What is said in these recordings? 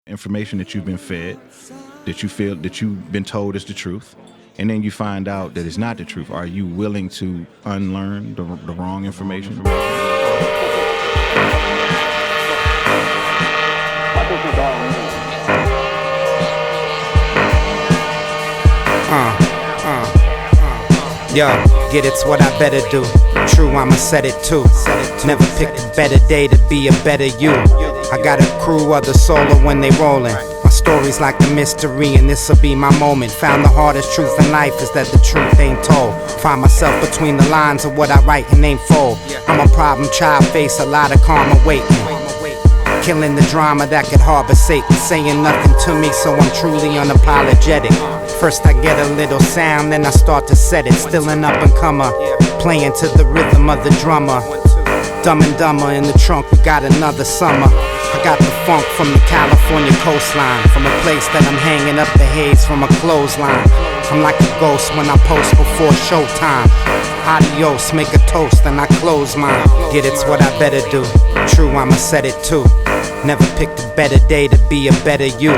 information that you've been fed, that you feel that you've been told is the truth, and then you find out that it's not the truth. Are you willing to unlearn the wrong information? Yo, get it's what I better do. True, I'ma set it too. Never picked a better day to be a better you. I got a crew of the solo when they rollin'. My story's like a mystery and this'll be my moment. Found the hardest truth in life is that the truth ain't told. Find myself between the lines of what I write and ain't fold. I'm a problem child, face a lot of karma waiting. Killing the drama that could harbor Satan. Saying nothing to me, so I'm truly unapologetic. First I get a little sound, then I start to set it. Still an up and comer, playing to the rhythm of the drummer. Dumb and Dumber in the trunk, we got another summer. I got the funk from the California coastline, from a place that I'm hanging up the haze from a clothesline. I'm like a ghost when I post before showtime. Adios, make a toast and I close mine. Get it's what I better do. True, I'ma set it too. Never picked a better day to be a better you.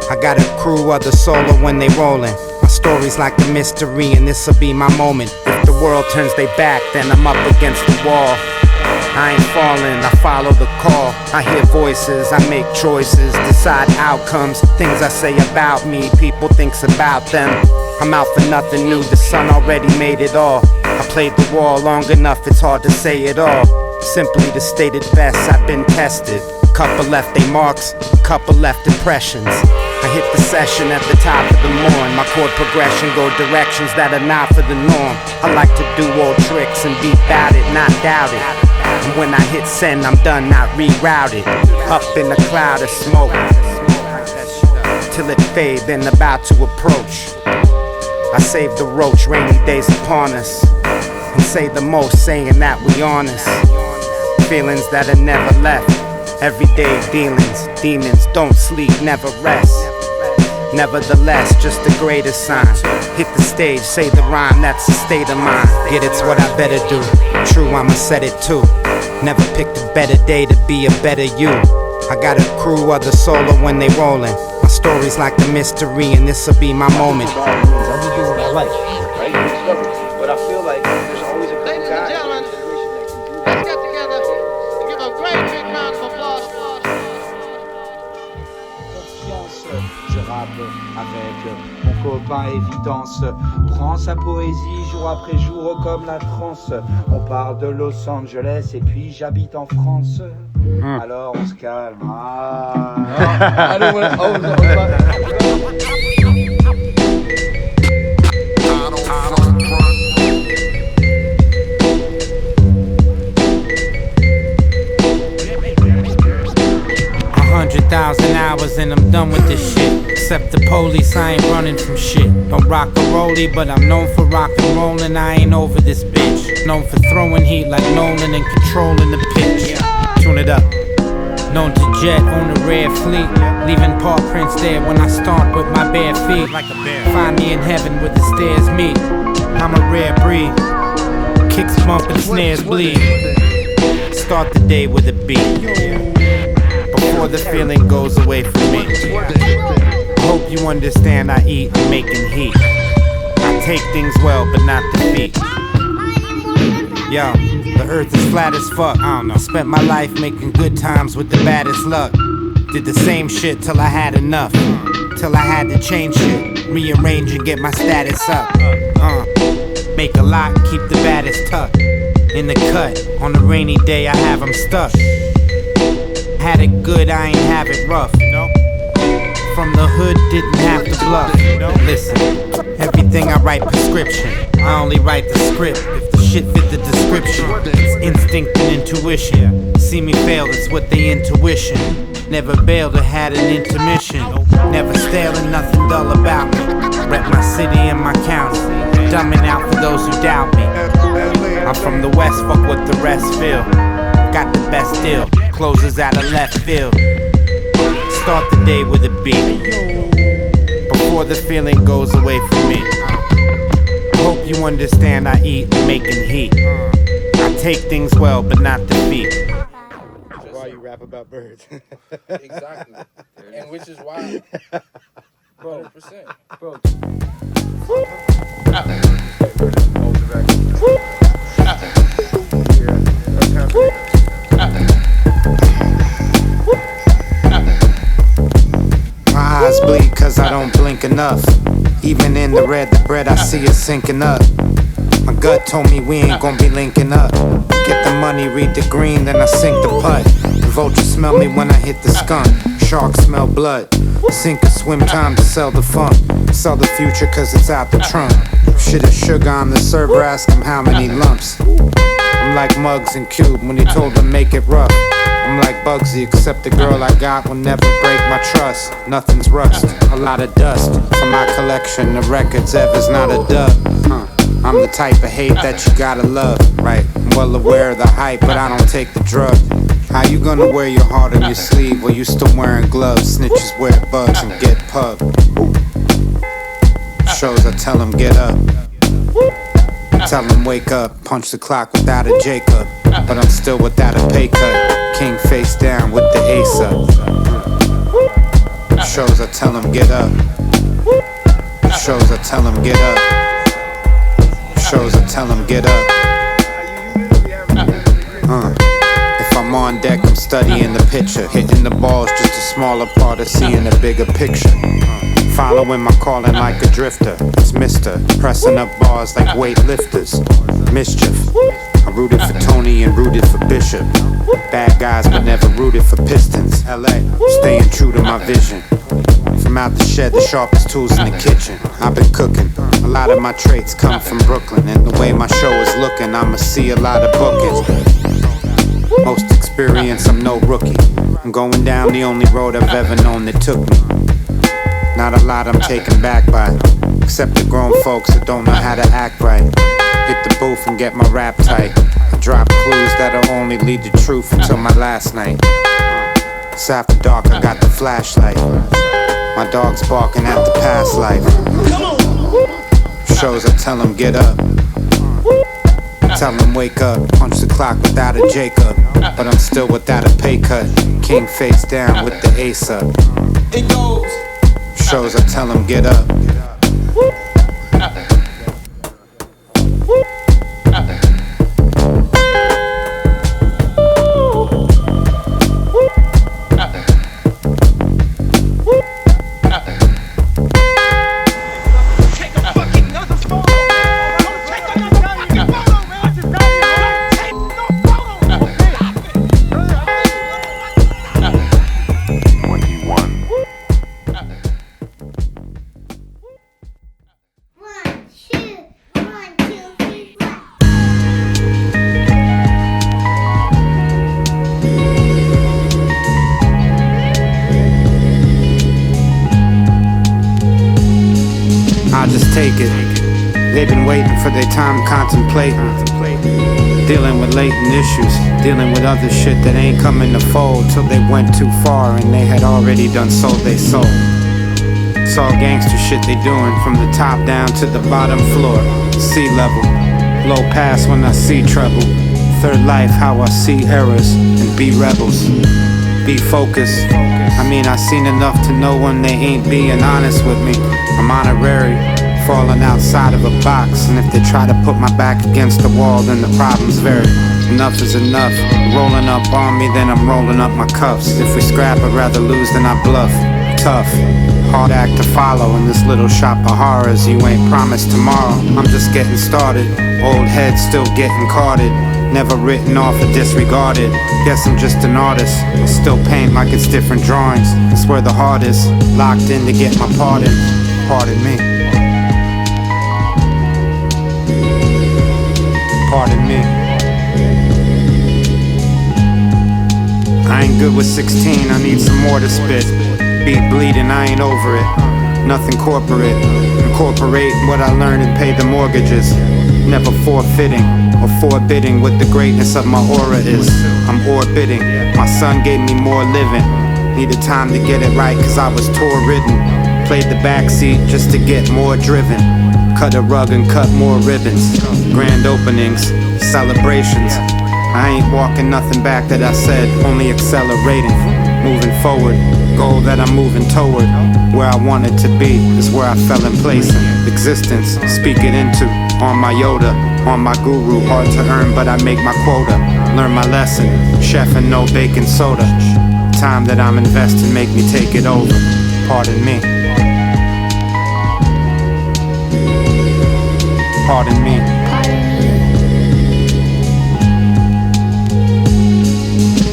I got a crew of the solo when they rollin'. My story's like a mystery and this'll be my moment. If the world turns their back, then I'm up against the wall. I ain't falling, I follow the call. I hear voices, I make choices, decide outcomes. Things I say about me, people thinks about them. I'm out for nothing new, the sun already made it all. I played the wall long enough, it's hard to say it all. Simply to state it best, I've been tested. Couple left they marks, couple left impressions. I hit the session at the top of the morn. My chord progression go directions that are not for the norm. I like to do old tricks and be about it, not doubt it. And when I hit send, I'm done, not rerouted. Up in a cloud of smoke, till it fade, then about to approach. I save the roach, rainy days upon us, and say the most, saying that we honest. Feelings that are never left. Everyday dealings, demons don't sleep, never rest. Nevertheless, just the greatest sign. Hit the stage, say the rhyme, that's the state of mind. Get it's what I better do. True, I'ma set it too. Never picked a better day to be a better you. I got a crew of the solo when they rollin'. My story's like a mystery and this'll be my moment. But I feel like there's always a Ladies and gentlemen, let's get together and give a great big round of applause. Confiance, je rappe avec mon copain Évidence. Prends sa poésie jour après jour comme la transe. On parle de Los Angeles et puis j'habite en France. Alors on se calme. Allez, voilà. Thousand hours and I'm done with this shit. Except the police, I ain't running from shit. Don't rock a rollie, but I'm known for rock and rollin'. I ain't over this bitch. Known for throwing heat like Nolan and controlling the pitch. Tune it up. Known to jet on a rare fleet, leaving paw prints there when I stomp with my bare feet. Like a bear. Find me in heaven where the stairs meet. I'm a rare breed. Kicks bump and snares bleed. Start the day with a beat. Before the feeling goes away from me. Hope you understand I eat, I'm making heat. I take things well, but not defeat. Yo, the earth is flat as fuck. I don't know. Spent my life making good times with the baddest luck. Did the same shit till I had enough. Till I had to change shit, rearrange and get my status up. Make a lot, keep the baddest tucked in the cut. On a rainy day I have them stuck. Had it good, I ain't have it rough. From the hood, didn't have to bluff. Listen, everything I write prescription. I only write the script if the shit fit the description. It's instinct and intuition. See me fail, it's what they intuition. Never bailed or had an intermission. Never staling, nothing dull about me. Rep my city and my county. Dumbing out for those who doubt me. I'm from the west, fuck what the rest feel. Got the best deal, closes out of left field. Start the day with a beat. Before the feeling goes away from me. Hope you understand I eat, I'm making heat. I take things well, but not defeat. Why are you rapping? rap about birds. Exactly. And which is why, 100%. Bro, My eyes bleed cause I don't blink enough. Even in the red, the bread I see is sinking up. My gut told me we ain't gonna be linking up. Get the money, read the green, then I sink the putt. The vultures smell me when I hit the skunk. Sharks smell blood. Sink or swim, time to sell the funk. Sell the future cause it's out the trunk. Shit is sugar on the server, ask him how many lumps. I'm like Muggs and Cube when he told them make it rough. I'm like Bugsy, except the girl I got will never break my trust. Nothing's rust, a lot of dust. From my collection, the records ever's not a dub. I'm the type of hate that you gotta love, right? I'm well aware of the hype, but I don't take the drug. How you gonna wear your heart on your sleeve while you still wearing gloves? Snitches wear bugs and get pub. Shows I tell them get up. Tell them wake up, punch the clock without a Jacob. But I'm still without a pay cut. King face down with the ace up. Shows I tell them get up. Shows I tell them get up. Shows I tell them get up. If I'm on deck, I'm studying the picture. Hitting the ball's just a smaller part of seeing a bigger picture. Following my calling like a drifter. It's Mr. Pressing up bars like weightlifters. Mischief. I rooted for Tony and rooted for Bishop. Bad guys but never rooted for Pistons. LA, staying true to my vision. From out the shed, the sharpest tools in the kitchen. I've been cooking. A lot of my traits come from Brooklyn. And the way my show is looking, I'ma see a lot of bookings. Most experience, I'm no rookie. I'm going down the only road I've ever known that took me. Not a lot I'm taken back by, except the grown folks that don't know how to act right. Hit the booth and get my rap tight. I drop clues that'll only lead to truth until my last night. It's after dark, I got the flashlight. My dog's barking at the past life. Shows I tell them get up. Tell them wake up, punch the clock without a Jacob. But I'm still without a pay cut. King face down with the ace up. It goes. Shows I tell them get up. They've been waiting for their time contemplating. Dealing with latent issues, dealing with other shit that ain't coming to fold till they went too far and they had already done sold they soul. It's all gangster shit they doing from the top down to the bottom floor. Sea level, low pass when I see trouble. Third life, how I see errors and be rebels. Be focused. I mean, I seen enough to know when they ain't being honest with me. I'm honorary, falling outside of a box. And if they try to put my back against the wall, then the problem's vary. Enough is enough. Rolling up on me, then I'm rolling up my cuffs. If we scrap, I'd rather lose than I bluff. Tough, hard act to follow in this little shop of horrors. You ain't promised tomorrow, I'm just getting started. Old head still getting carded. Never written off or disregarded. Guess I'm just an artist. I still paint like it's different drawings. It's where the heart is. Locked in to get my pardon. Pardon me. Pardon me. I ain't good with 16, I need some more to spit. Beat bleeding, I ain't over it. Nothing corporate. Incorporate what I learned and pay the mortgages. Never forfeiting or forbidding what the greatness of my aura is. I'm orbiting. My son gave me more living. Needed time to get it right cause I was tour-ridden. Played the backseat just to get more driven. Cut a rug and cut more ribbons. Grand openings, celebrations. I ain't walking nothing back that I said, only accelerating, moving forward. Goal that I'm moving toward. Where I wanted to be is where I fell in place in. Existence, speak it into. On my Yoda, on my guru. Hard to earn, but I make my quota. Learn my lesson, chef and no baking soda. Time that I'm investing make me take it over. Pardon me. Pardon me.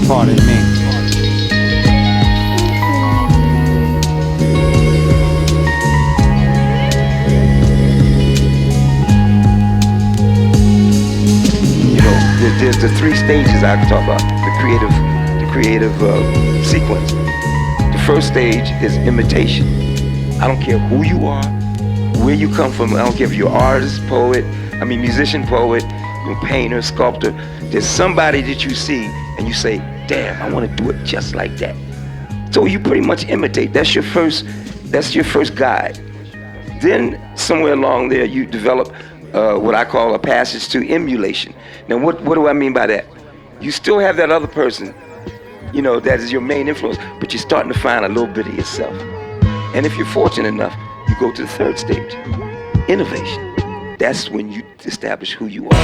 Pardon me. There's the three stages I talk about, the creative sequence. The first stage is imitation. I don't care who you are, where you come from. I don't care if you're artist, musician, poet, painter, sculptor. There's somebody that you see and you say, damn, I want to do it just like that. So you pretty much imitate. That's your first guide. Then somewhere along there you develop what I call a passage to emulation. Now what do I mean by that? You still have that other person, that is your main influence, but you're starting to find a little bit of yourself. And if you're fortunate enough, you go to the third stage, innovation. That's when you establish who you are.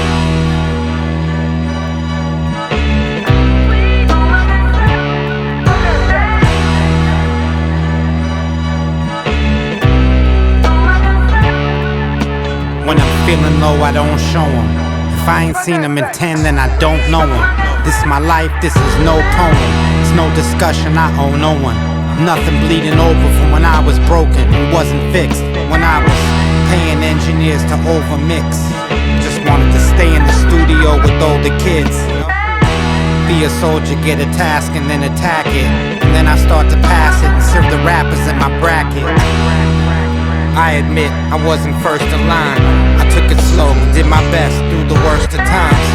When I'm feeling low, I don't show 'em. If I ain't seen him in 10, then I don't know him. This is my life, this is no poem. It's no discussion, I owe no one. Nothing bleeding over from when I was broken and wasn't fixed. When I was paying engineers to overmix. Just wanted to stay in the studio with older kids. Be a soldier, get a task and then attack it. And then I start to pass it and serve the rappers in my bracket. I admit I wasn't first in line. I took it slow, did my best through the worst of times.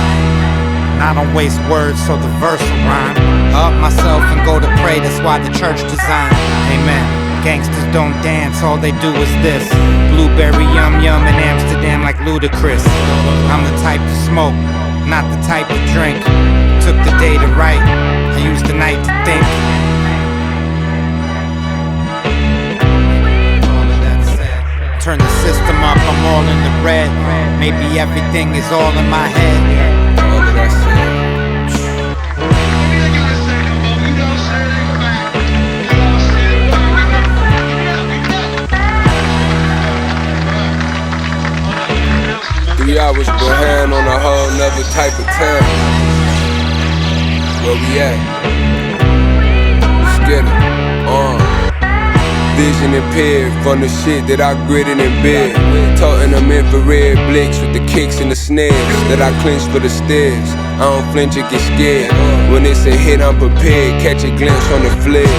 I don't waste words, so the verse will rhyme. Up myself and go to pray, that's why the church designed. Amen. Gangsters don't dance, all they do is this. Blueberry yum yum in Amsterdam like Ludacris. I'm the type to smoke, not the type to drink. Took the day to write, I used the night to think. Turn the system up, I'm all in the red. Maybe everything is all in my head. All of that said. I was behind on a whole nother type of time. Where we at? Let's get it. Vision impaired from the shit that I gritted in bed. Toting them infrared blinks with the kicks and the snares that I clench for the stairs. I don't flinch or get scared. When it's a hit, I'm prepared. Catch a glimpse on the flares.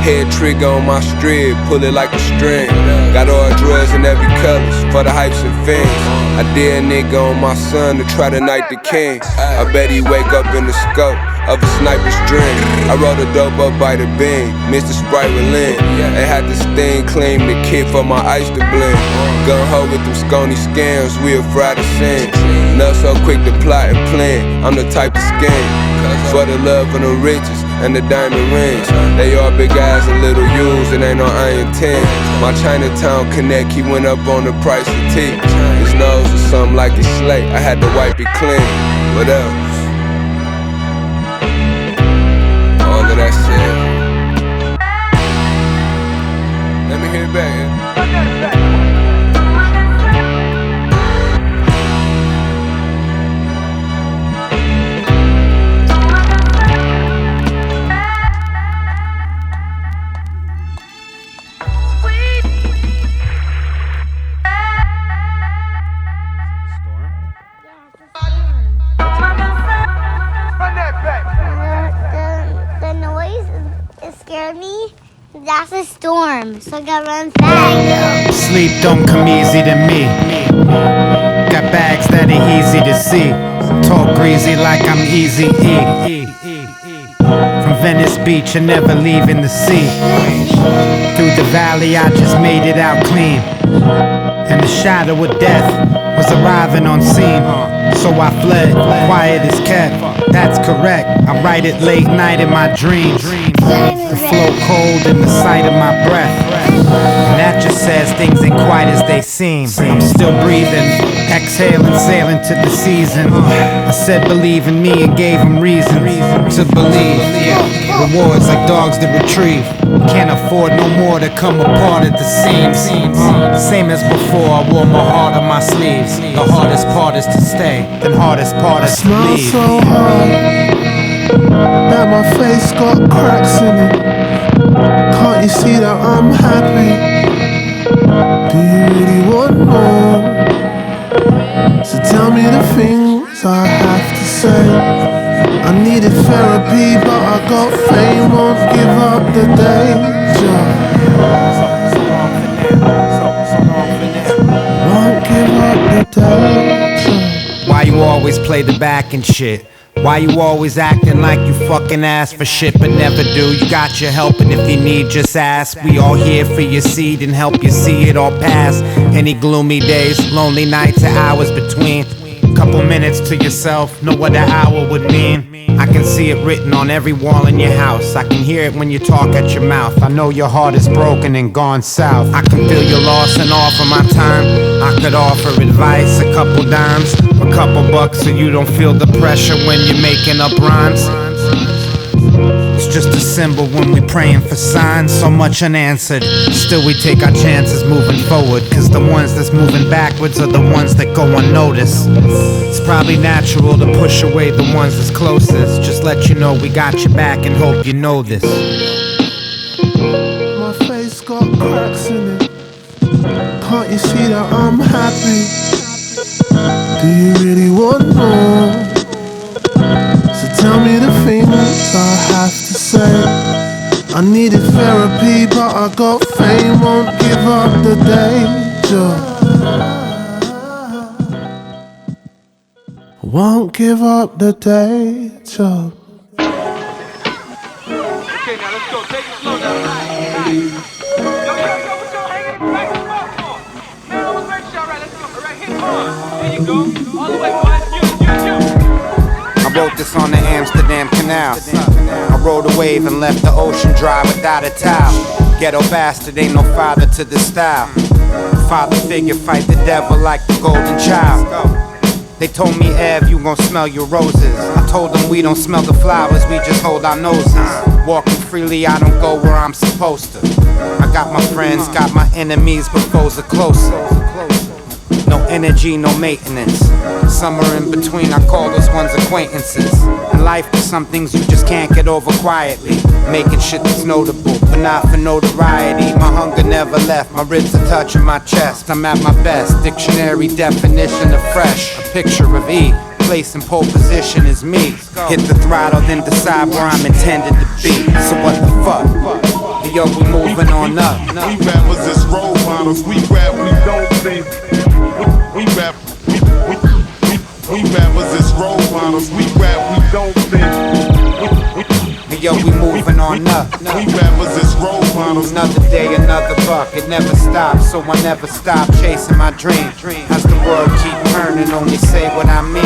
Head trigger on my strip, pull it like a string. Got all drugs in every colors for the hypes and fans. I dare a nigga on my son to try to knight the king. I bet he wake up in the scope of a sniper's dream. I rolled a dope up by the beam, Mr. Sprite relent. They had this thing claim the kid for my ice to blend. Gun ho with them scony scams, we'll fry the sins. Not so quick to plot and plan, I'm the type to scam. For the love and the riches and the diamond rings. They all big eyes and little U's, it ain't no iron 10. My Chinatown connect, he went up on the price of tea. His nose was something like a slate, I had to wipe it clean. What else? All of that shit. Let me hear it back, yeah? That's a storm, so I gotta run fast. Sleep don't come easy to me. Got bags that are easy to see. Talk greasy like I'm easy E. From Venice Beach and never leaving the sea. Through the valley I just made it out clean. In the shadow of death, was arriving on scene. So I fled, quiet is kept, that's correct. I write it late night in my dreams. The flow cold in the sight of my breath, and that just says things ain't quite as they seem. I'm still breathing, exhaling, sailing to the season. I said believe in me and gave them reason to believe. Rewards like dogs that retrieve. Can't afford no more to come apart at the seams. Same as before, I wore my heart on my sleeves. The hardest part is to stay, the hardest part is to leave. So hard that my face got cracks in it. Can't you see that I'm happy? Do you really want more? So tell me the things I have to say. I needed therapy, but I got fame. Won't give up the danger. Won't give up the danger. Why you always play the back and shit? Why you always acting like you fucking ask for shit but never do? You got your help, and if you need, just ask. We all here for your seed and help you see it all pass. Any gloomy days, lonely nights, or hours between. Couple minutes to yourself, know what an hour would mean. I can see it written on every wall in your house. I can hear it when you talk at your mouth. I know your heart is broken and gone south. I can feel your loss and offer my time. I could offer advice, a couple dimes, a couple bucks, so you don't feel the pressure when you're making up rhymes. It's just a symbol when we praying for signs, so much unanswered. Still we take our chances moving forward, cause the ones that's moving backwards are the ones that go unnoticed. It's probably natural to push away the ones that's closest. Just let you know we got your back and hope you know this. My face got cracks in it. Can't you see that I'm happy? Do you really want more? So tell me the things I have to say. I needed therapy, but I got fame. Won't give up the danger. Won't give up the danger. Okay, now let's go. Take it slow now. Yo, what's going hanging back the front for? Man, let's make sure. All right, let's go. All right, hit on. There you go. All the way, boys. I wrote this on the Amsterdam Canal. I rode a wave and left the ocean dry without a towel. Ghetto bastard, ain't no father to the style. Father figure, fight the devil like the golden child. They told me, Ev, you gon' smell your roses. I told them we don't smell the flowers, we just hold our noses. Walking freely, I don't go where I'm supposed to. I got my friends, got my enemies, but foes are closer. No energy, no maintenance. Somewhere in between, I call those ones acquaintances. In life, there's some things you just can't get over quietly. Making shit that's notable, but not for notoriety. My hunger never left, my ribs are touching my chest. I'm at my best, dictionary definition of fresh. A picture of E, place in pole position is me. Hit the throttle, then decide where I'm intended to be. So what the fuck? Yo, we moving on up. We rappers is role models, we rap, we don't think. We rap, we rappers is role models, we rap, we don't think. Yo, we moving on up. We rappers is role models. Another day, another buck, it never stops, so I never stop chasing my dream. As the world keep turning, only say what I mean.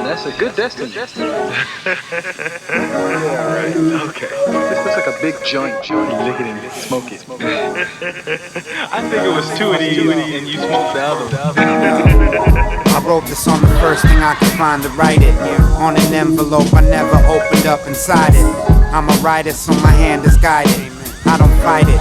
That's a good destiny. Yeah, right. Okay. This looks like a big joint. You lick it and smoke it. I think it was two of these and you smoked the other. I wrote this on the first thing I could find to write it. On an envelope I never opened up inside it. I'm a writer, so my hand is guided. I don't fight it.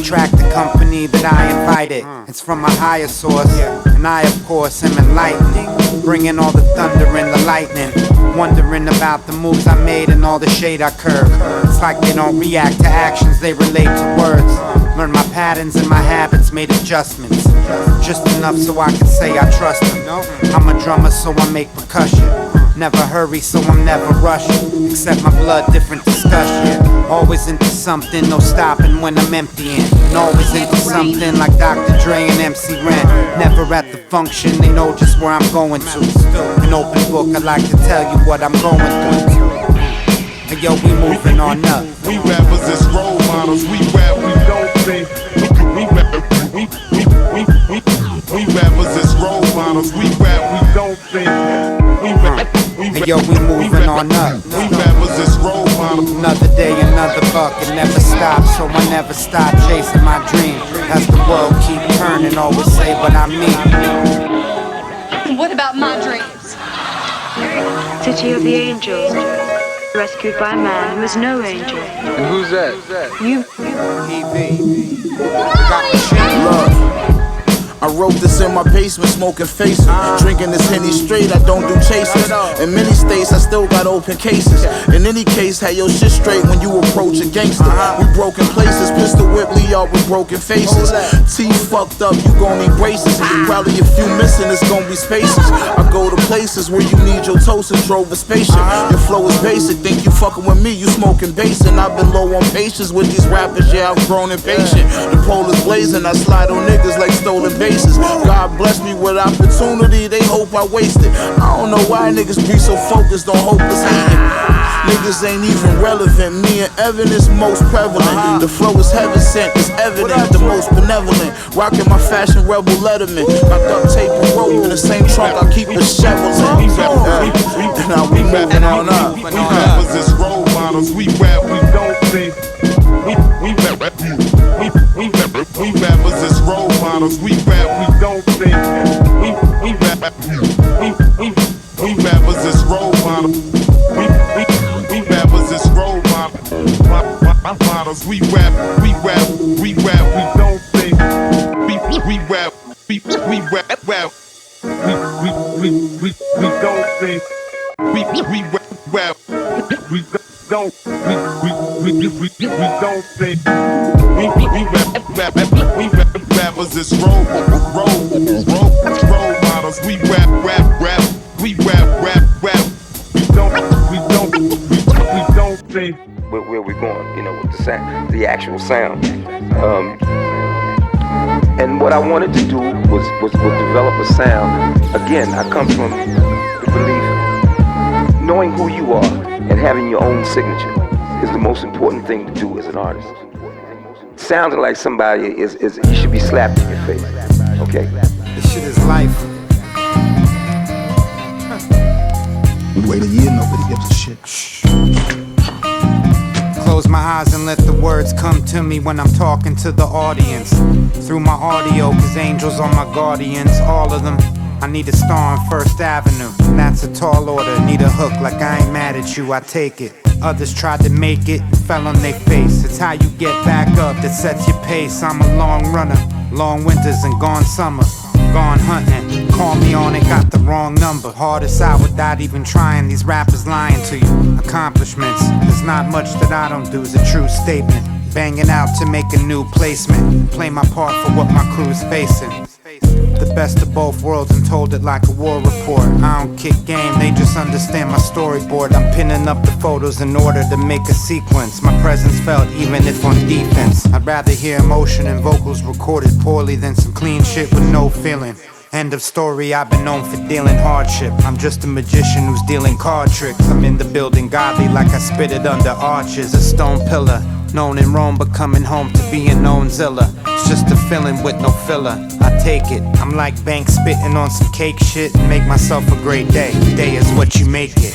Attract the company that I invited. It's from a higher source, and I of course am enlightening. Bringing all the thunder and the lightning. Wondering about the moves I made and all the shade I curved. It's like they don't react to actions, they relate to words. Learned my patterns and my habits, made adjustments. Just enough so I can say I trust them. I'm a drummer, so I make percussion. Never hurry, so I'm never rushing. Accept my blood, different discussion. Always into something, no stopping when I'm emptying. And always into something like Dr. Dre and MC Ren. Never at the function, they know just where I'm going to. An open book, I like to tell you what I'm going through. And yo, we moving on up. We rappers is role models, we rap, we don't think. We rappers is role yo, we moving on up. We rappers is role models. Another day, another buck, it never stops, so I never stop chasing my dream. As the world keep turning, always say what I mean. What about my dreams? City of the Angels, rescued by a man who is no angel. And who's that? You. Look, I wrote this in my basement, smoking faces. Drinking this Henny straight, I don't do chasers. In many states, I still got open cases. In any case, had your shit straight when you approach a gangster. We broken places, pistol whip Lee out with broken faces. Teeth fucked up, you gon' need braces. Probably a few missing, it's gon' be spaces. I go to places where you need your toast and drove a spaceship. Your flow is basic, think you fucking with me, you smoking basin. I've been low on patience with these rappers, yeah, I've grown impatient. The pole is blazing, I slide on niggas like stolen bases. God bless me with opportunity, they hope I waste it. I don't know why niggas be so focused on hopeless hating. Niggas ain't even relevant, me and Evan is most prevalent. The flow is heaven sent, it's evident, the most benevolent. Rocking my fashion rebel letterman. Got duct tape and rope in the same trunk, I keep a Chevrolet. Now we moving on up. We rappers is role models, we rap, we don't think. We rappers is role models, we rap, we don't think. We rappers is role models. We rappers is role models. We rap, we don't think. We rap, we don't think. We rap, we don't think. We rappers is role models. We rap. We rap. We don't think. Where we going? You know, with the sound, the actual sound. And what I wanted to do was develop a sound. Again, I come from the belief, knowing who you are and having your own signature is the most important thing to do as an artist. Sounding like somebody is you should be slapped in your face. Okay? This shit is life. We wait a year, nobody gives a shit. Close my eyes and let the words come to me when I'm talking to the audience. Through my audio, cause angels are my guardians, all of them. I need a star on First Avenue, and that's a tall order. Need a hook like I ain't mad at you, I take it. Others tried to make it, fell on their face. It's how you get back up that sets your pace. I'm a long runner, long winters and gone summer. Gone hunting, call me on it, got the wrong number. Hardest out without even trying, these rappers lying to you. Accomplishments, there's not much that I don't do is a true statement. Banging out to make a new placement. Play my part for what my crew's facing. The best of both worlds and told it like a war report. I don't kick game, they just understand my storyboard. I'm pinning up the photos in order to make a sequence. My presence felt even if on defense. I'd rather hear emotion and vocals recorded poorly than some clean shit with no feeling. End of story, I've been known for dealing hardship. I'm just a magician who's dealing card tricks. I'm in the building godly like I spit it under arches. A stone pillar, known in Rome but coming home to be a known zilla. It's just a feeling with no filler, I take it. I'm like Bank spitting on some cake shit and make myself a great day. Day is what you make it.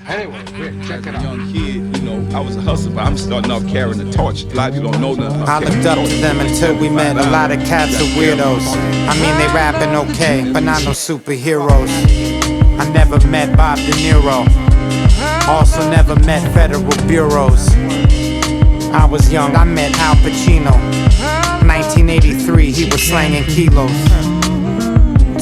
Anyway, Rick, check it out. As a young kid, you know, I was a hustler, but I'm starting off carrying the torch. A lot of people don't know nothing about I looked up to them until we met. A lot of cats are weirdos. I mean, they rapping okay, but not no superheroes. I never met Bob De Niro. Also never met federal bureaus. I was young, I met Al Pacino. 1983, he was slanging kilos.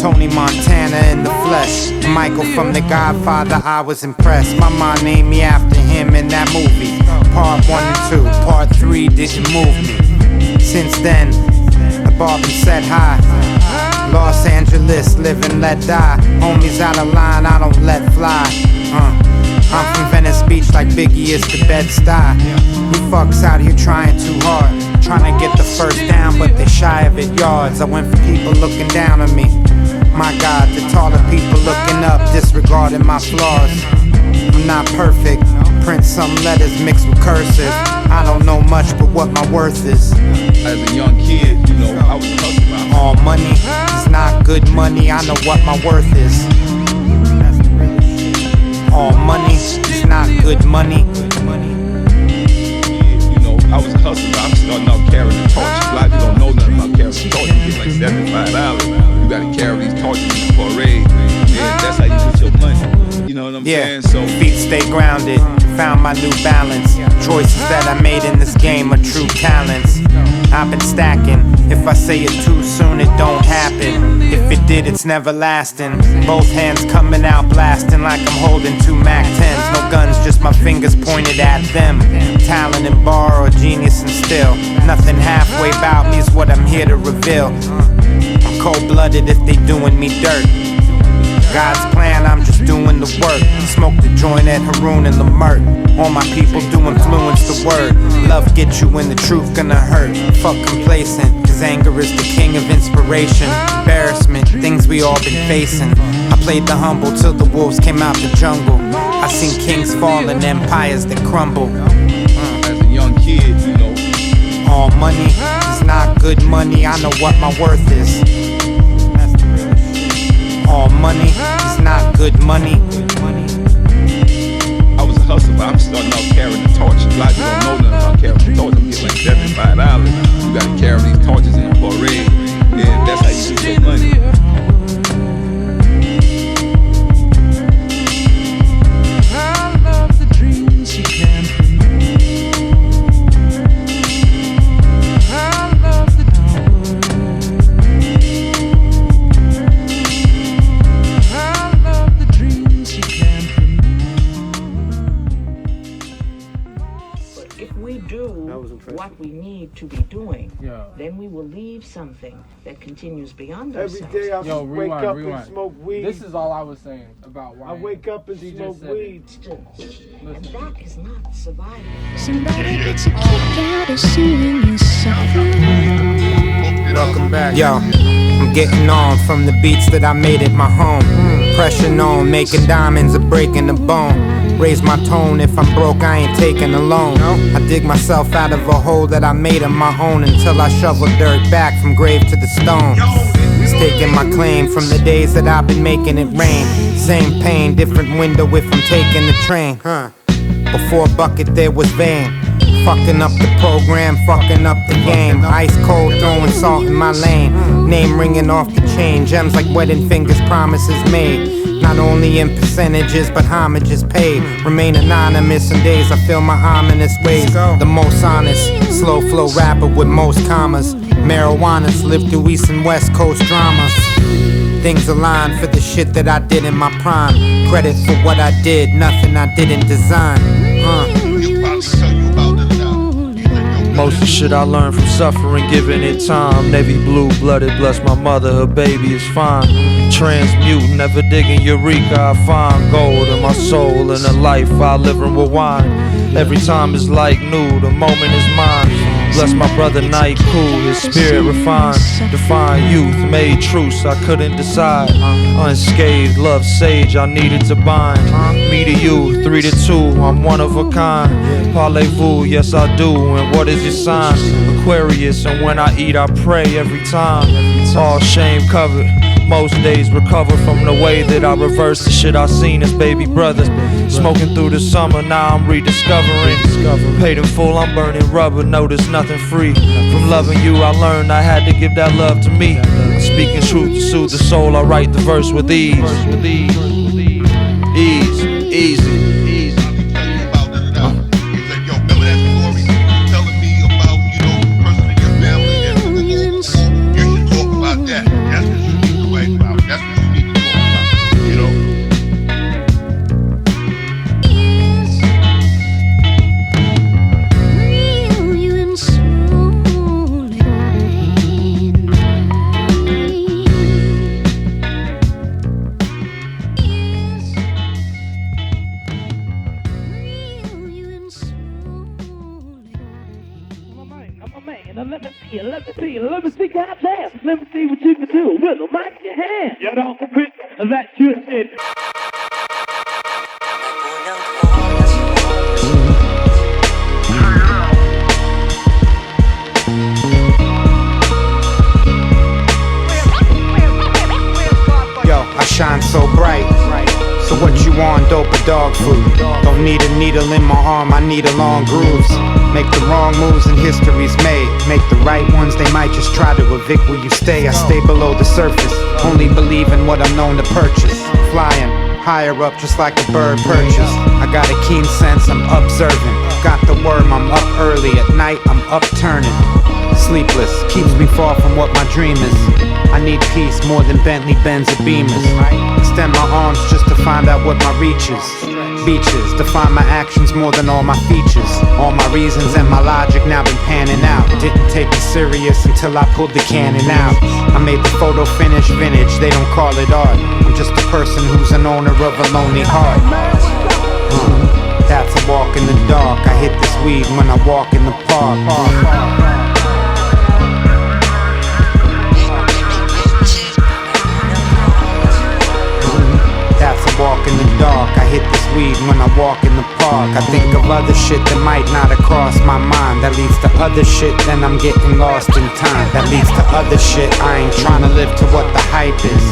Tony Montana in the flesh. Michael from The Godfather, I was impressed. My mom named me after him in that movie. Part 1 and 2, part 3 didn't move me. Since then, the bar been set high. Los Angeles, live and let die. Homies out of line, I don't let fly. I'm from Venice Beach like Biggie is to Bed-Stuy. We fucks out here trying too hard. Trying to get the first down, but they shy of it yards. I went for people looking down on me. My God, the taller people looking up, disregarding my flaws. I'm not perfect, print some letters mixed with cursive. I don't know much, but what my worth is. As a young kid, you know, I was a hustler. All money is not good money, I know what my worth is. All money is not good money. You know, I was a hustler, but I'm starting out carrying the torch. A lot of people don't know nothing about carrying the torch. You get like $75. You gotta carry these torches in the parade. And that's how you get your money. You know what I'm saying? So feet stay grounded. Found my new balance. Choices that I made in this game are true talents. I've been stacking. If I say it too soon, it don't happen. If it did, it's never lasting. Both hands coming out blasting like I'm holding two Mac 10s. No guns, just my fingers pointed at them. Talent and borrow, genius and still. Nothing halfway about me is what I'm here to reveal. I'm cold-blooded if they doing me dirt. God's plan, I'm just doing the work. Smoke the joint at Haroon and Lamert. All my people do influence the word. Love gets you when the truth gonna hurt. Fuck complacent, cause anger is the king of inspiration. Embarrassment, things we all been facing. I played the humble till the wolves came out the jungle. I seen kings fall and empires that crumble. As a young kid, you know, all money is not good money. I know what my worth is. All money is not good money. I was a hustler, but I'm starting out carrying the torch. A lot of people don't know nothing about carrying the torch. I'm getting like $75. You gotta carry these torches in the parade. And that's how you get your money. What we need to be doing, then we will leave something that continues beyond ourselves. Every day I wake up and smoke weed. This is all I was saying about why I wake up and smoke weed. And that is not survival. Somebody gets a kick out of seeing you suffer. Welcome back. Yo, I'm getting on from the beats that I made at my home. Pressure known, making diamonds or breaking the bone. Raise my tone, if I'm broke I ain't taking a loan. I dig myself out of a hole that I made of my own until I shovel dirt back from grave to the stone. Staking my claim from the days that I've been making it rain. Same pain, different window if I'm taking the train. Before bucket there was vein. Fucking up the program, fucking up the game. Ice cold, throwing salt in my lane. Name ringing off the chain. Gems like wedding fingers, promises made. Not only in percentages, but homage is paid. Remain anonymous in days I feel my ominous ways. The most honest, slow flow rapper with most commas. Marijuana's live through East and West Coast dramas. Things align for the shit that I did in my prime. Credit for what I did, nothing I didn't design. Most of the shit I learned from suffering, giving it time. Navy blue blooded, bless my mother, her baby is fine. Transmute, never digging eureka, I find gold in my soul and a life I live and rewind. Every time is like new, the moment is mine. Bless my brother Night Cool, his spirit refined. Define youth, made truce, I couldn't decide. Unscathed, love sage, I needed to bind. Me to you, 3 to 2, I'm one of a kind. Parlez-vous, yes I do, and what is your sign? Aquarius, and when I eat I pray every time. All shame covered. Most days recover from the way that I reverse the shit I seen as baby brother. Smoking through the summer, now I'm rediscovering. Paid in full, I'm burning rubber, no there's nothing free. From loving you I learned I had to give that love to me. Speaking truth to soothe the soul, I write the verse with ease. Easy. Let me see, goddamn. Let me see what you can do with a mic in your hand. You don't compete. That's your shit. Yo, I shine so bright. So what you want, dope or dog food? Don't need a needle in my arm, I need a long grooves. Make the wrong moves and history's made. Make the right ones, they might just try to evict where you stay. I stay below the surface, only believe in what I'm known to purchase. Flying higher up just like a bird perches. I got a keen sense, I'm observant. Got the worm, I'm up early. At night, I'm upturning. Sleepless, keeps me far from what my dream is. I need peace more than Bentley, Benz, or Beamers. Extend my arms just to find out what my reach is. Beaches, define my actions more than all my features. All my reasons and my logic now been panning out. Didn't take it serious until I pulled the cannon out. I made the photo finish vintage, they don't call it art. I'm just a person who's an owner of a lonely heart. That's a walk in the dark. I hit this weed when I walk in the park. That's a walk in the dark. I hit this weed when I walk in the park. I think of other shit that might not have crossed my mind. That leads to other shit, then I'm getting lost in time. That leads to other shit, I ain't trying to live to what the hype is.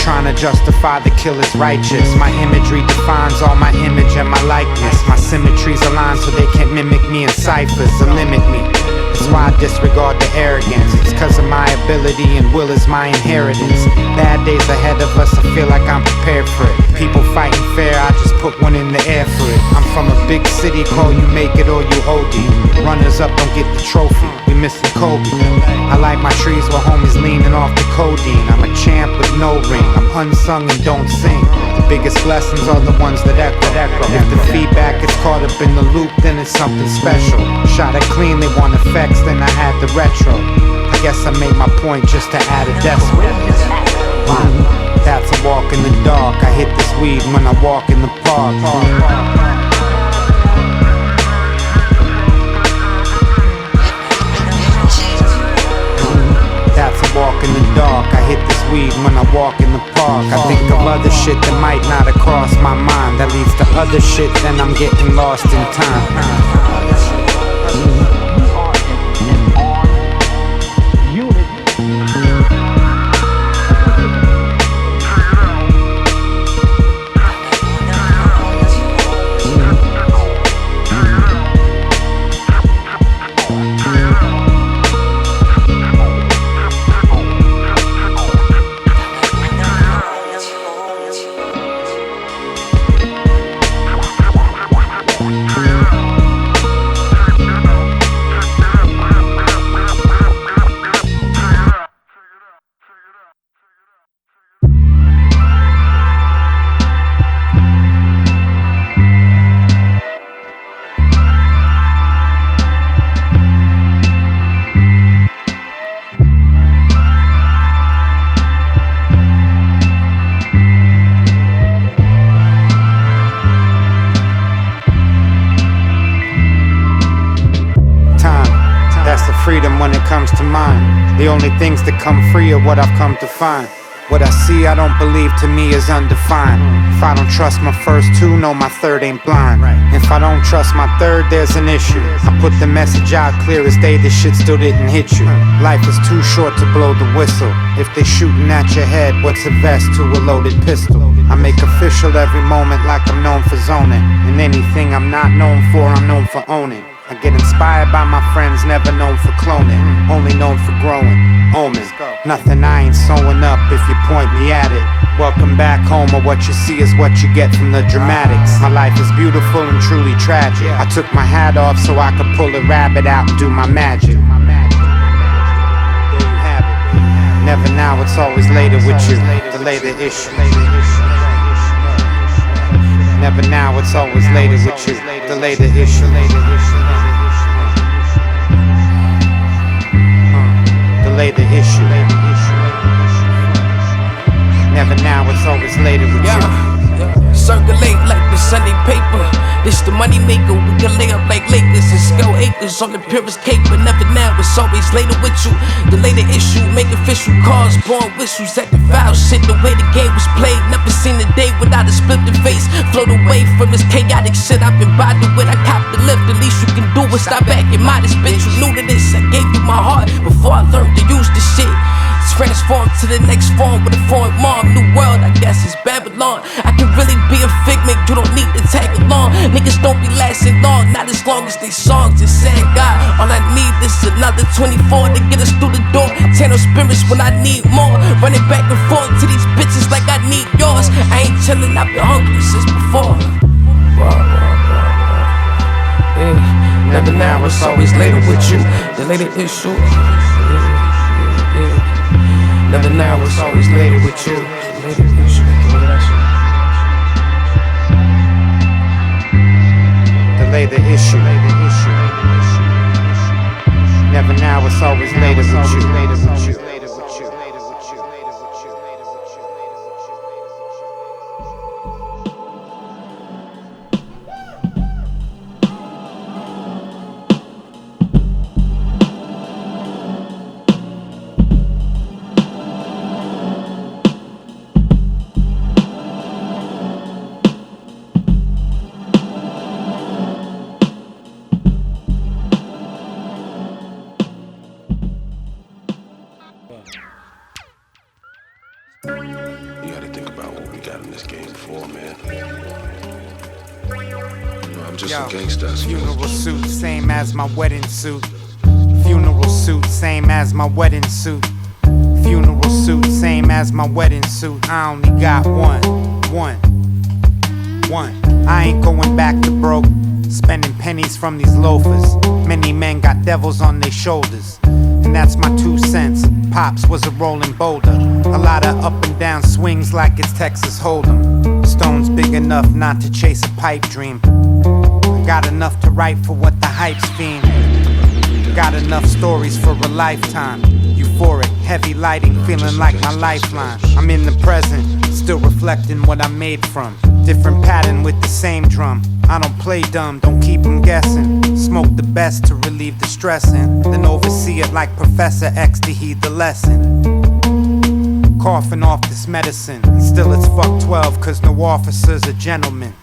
Trying to justify the killer's righteous. My imagery defines all my image and my likeness. My symmetries align so they can't mimic me in ciphers or limit me. That's why I disregard the arrogance. It's cause of my ability and will is my inheritance. Bad days ahead of us, I feel like I'm prepared for it. People fighting fair, I just put one in the air for it. I'm from a big city, call you make it or you OD. Runners up don't get the trophy, we missing Kobe. I like my trees while homies leaning off the codeine. I'm a champ with no ring, I'm unsung and don't sing. The biggest lessons are the ones that echo. If the feedback gets caught up in the loop, then it's something special. Shot it clean, they want effects, then I add the retro. I guess I made my point just to add a decimal. That's a walk in the dark. I hit this weed when I walk in the park. That's a walk in the dark. I hit this weed when I walk in the park. I think of other shit that might not have crossed my mind. That leads to other shit, then I'm getting lost in time. When it comes to mine, the only things that come free are what I've come to find. What I see, I don't believe, to me is undefined. If I don't trust my first two, no, my third ain't blind. If I don't trust my third, there's an issue. I put the message out clear as day, this shit still didn't hit you. Life is too short to blow the whistle. If they shooting at your head, what's a vest to a loaded pistol? I make official every moment like I'm known for zoning. And anything I'm not known for, I'm known for owning. I get inspired by my friends, never known for cloning, only known for growing. Omen, nothing I ain't sewing up if you point me at it. Welcome back home, or what you see is what you get from the dramatics. My life is beautiful and truly tragic. I took my hat off so I could pull a rabbit out and do my magic. There you have it. Never now, it's always later with you. The later issue. Never now, it's always later with you. The later issue. Later issue. Never now, it's always later with you. Circulate like the Sunday paper. This the money maker. We can lay up like Lakers and scale acres on the purest cake. But never now, it's always later with you. The later issue, make official cars, born whistles at the foul shit. The way the game was played, never seen a day without a split the face. Float away from this chaotic shit I've been bothered with. I cop the lift, the least you can do is stop acting modest, bitch. You new to this, I gave you my heart before I learned to use this shit. Transformed to the next form with a foreign mom. New world, I guess it's Babylon. I can really be a figment, you don't need to tag along. Niggas don't be lasting long, not as long as they songs. Just saying, God, all I need is another 24 to get us through the door. Channel spirits when I need more. Running back and forth to these bitches like I need yours. I ain't chillin', I've been hungry since before. Yeah. Never now, it's always later with you. The later issue. Never now, it's always later with you. The later issue. The later issue. Never now, it's always later with you. You gotta think about what we got in this game for, man. You know, I'm just a gangster. Funeral suit, same as my wedding suit. Funeral suit, same as my wedding suit. Funeral suit, same as my wedding suit. I only got one. I ain't going back to broke, spending pennies from these loafers. Many men got devils on their shoulders, and that's my 2 cents. Pops was a rolling boulder, a lot of up and down swings like it's Texas Hold'em. Stones big enough not to chase a pipe dream. I got enough to write for what the hype's fiend. Got enough stories for a lifetime. Euphoric, heavy lighting, feeling like my lifeline. I'm in the present, still reflecting what I made from. Different pattern with the same drum. I don't play dumb, don't keep them guessing. Smoke the best to relieve the stressing, then oversee it like Professor X to heed the lesson. Coughing off this medicine, and still it's fuck 12 cause no officer's a gentleman.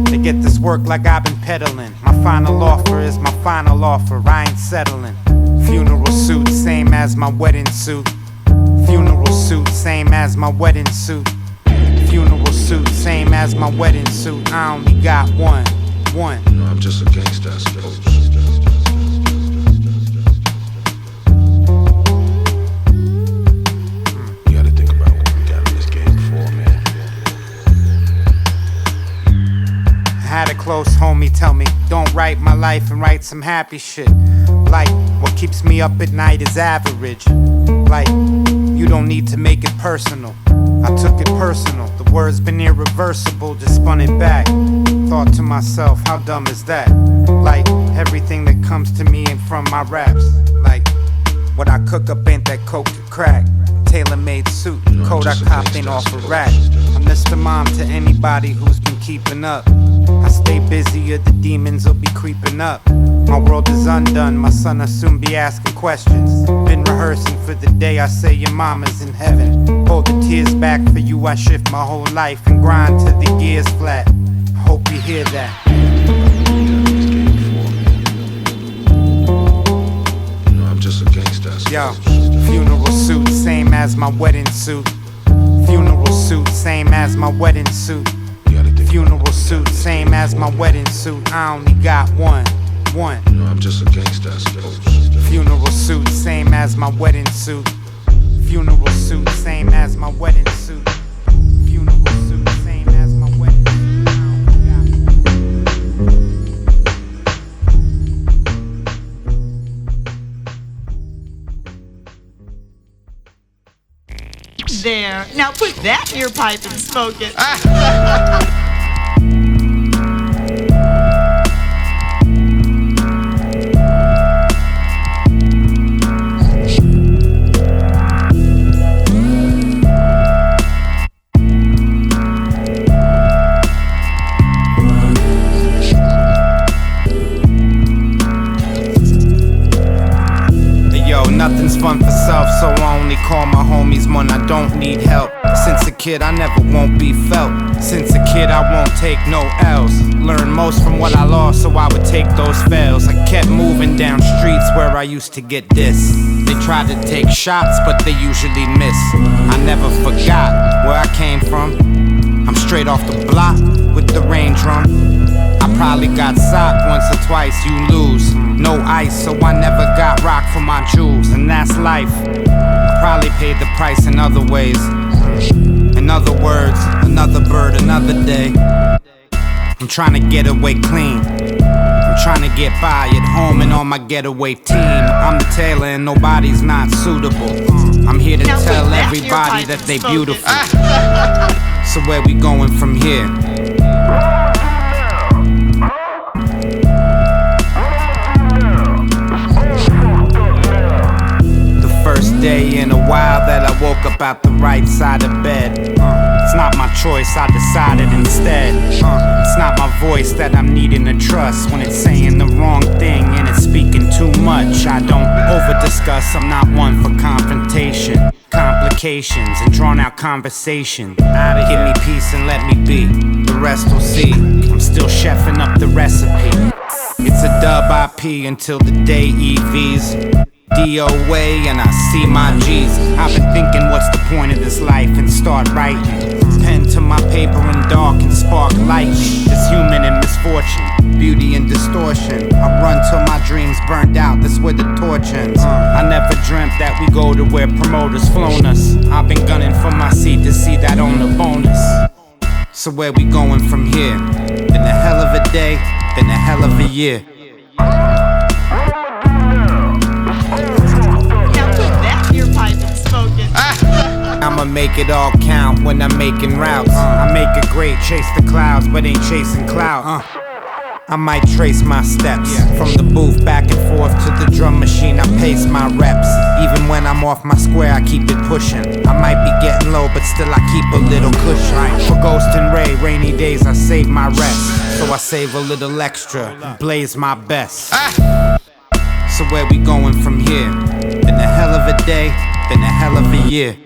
They get this work like I've been peddling. My final offer is my final offer, I ain't settling. Funeral suit, same as my wedding suit. Funeral suit, same as my wedding suit. Funeral suit, same as my wedding suit. I only got one. You know, I'm just a gangster, I suppose. You gotta think about what we got in this game for, man. I had a close homie tell me, don't write my life and write some happy shit. Like, what keeps me up at night is average. Like, you don't need to make it personal. I took it personal. The word's been irreversible, just spun it back. Thought to myself, how dumb is that? Like, everything that comes to me ain't from my raps. Like, what I cook up ain't that coke to crack. Tailor-made suit, coat I copped ain't off a rack. I'm Mr. Mom to anybody who's been keeping up. I stay busy or the demons will be creeping up. My world is undone, my son will soon be asking questions. Been rehearsing for the day I say your mama's in heaven. Hold the tears back for you, I shift my whole life and grind till the gears flat. I hope you hear that. You know, I'm just a gangster, I suppose. Yo, funeral suit, same as my wedding suit. Funeral suit, same as my wedding suit. Funeral suit, same as my wedding suit. I only got one. You know, I'm just a gangster, I suppose. Funeral suit, same as my wedding suit. Funeral suit, same as my wedding suit. Funeral suit, same as my wedding suit. There. Now put that in your pipe and smoke it. Nothing's fun for self, so I only call my homies when I don't need help. Since a kid, I never won't be felt. Since a kid, I won't take no L's. Learn most from what I lost, so I would take those fails. I kept moving down streets where I used to get this. They try to take shots, but they usually miss. I never forgot where I came from. I'm straight off the block with the rain drum. I probably got socked once or twice, you lose. No ice, so I never got rock for my jewels. And that's life. I probably paid the price in other ways. In other words, another bird, another day. I'm trying to get away clean. I'm trying to get by at home and on my getaway team. I'm the tailor and nobody's not suitable. I'm here to tell everybody that they beautiful. So where we going from here? First day in a while that I woke up out the right side of bed. It's not my choice, I decided instead. It's not my voice that I'm needing to trust when it's saying the wrong thing and it's speaking too much. I don't over-discuss, I'm not one for confrontation, complications, and drawn-out conversation. Give me peace and let me be, the rest will see. I'm still chefing up the recipe. It's a dub IP until the day EVs DOA and I see my G's. I've been thinking what's the point of this life and start writing. Pen to my paper in dark and spark lightning. This human in misfortune, beauty and distortion. I run till my dreams burned out, that's where the torch ends. I never dreamt that we go to where promoters flown us. I've been gunning for my seat to see that on the bonus. So where we going from here? Been a hell of a day, been a hell of a year. I'ma make it all count when I'm making routes. I make it great, chase the clouds, but ain't chasing clout. I might trace my steps from the booth back and forth to the drum machine. I pace my reps. Even when I'm off my square, I keep it pushing. I might be getting low, but still I keep a little cushion. For Ghost and Ray, rainy days I save my rest. So I save a little extra, blaze my best. So where we going from here? Been a hell of a day, been a hell of a year.